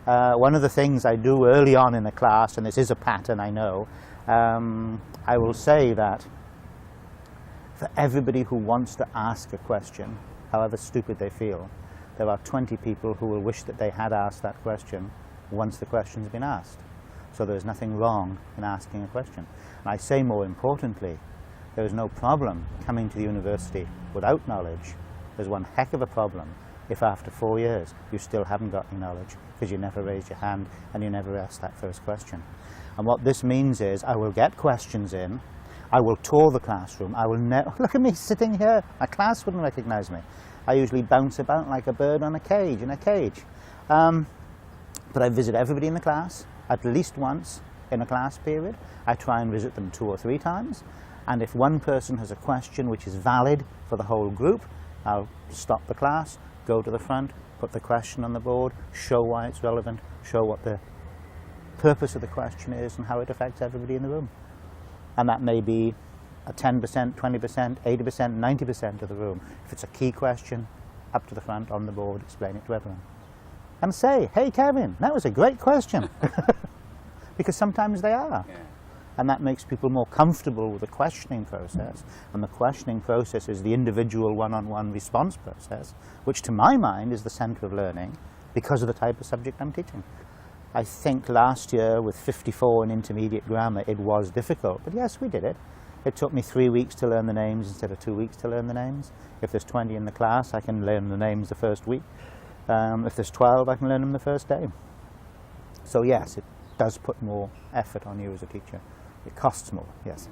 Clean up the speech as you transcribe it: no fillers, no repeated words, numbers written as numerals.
One of the things I do early on in the class, and this is a pattern I know, I will say that for everybody who wants to ask a question, however stupid they feel, there are 20 people who will wish that they had asked that question once the question's been asked. So there's nothing wrong in asking a question. And I say more importantly, there is no problem coming to the university without knowledge. There's one heck of a problem if after 4 years you still haven't got any knowledge because you never raised your hand and you never asked that first question. And what this means is I will get questions in, I will tour the classroom, I will look at me sitting here, my class wouldn't recognize me. I usually bounce about like a bird on a cage, in a cage. But I visit everybody in the class at least once in a class period. I try and visit them 2 or 3 times. And if one person has a question which is valid for the whole group, I'll stop the class, go to the front, put the question on the board, show why it's relevant, show what the purpose of the question is and how it affects everybody in the room. And that may be a 10%, 20%, 80%, 90% of the room. If it's a key question, up to the front, on the board, explain it to everyone. And say, hey Kevin, that was a great question. Because sometimes they are. Yeah. And that makes people more comfortable with the questioning process. And the questioning process is the individual one-on-one response process, which to my mind is the center of learning because of the type of subject I'm teaching. I think last year with 54 in intermediate grammar it was difficult, but yes, we did it. It took me 3 weeks to learn the names instead of 2 weeks to learn the names. If there's 20 in the class, I can learn the names the first week. If there's 12, I can learn them the first day. So yes, it does put more effort on you as a teacher. It costs more, yes.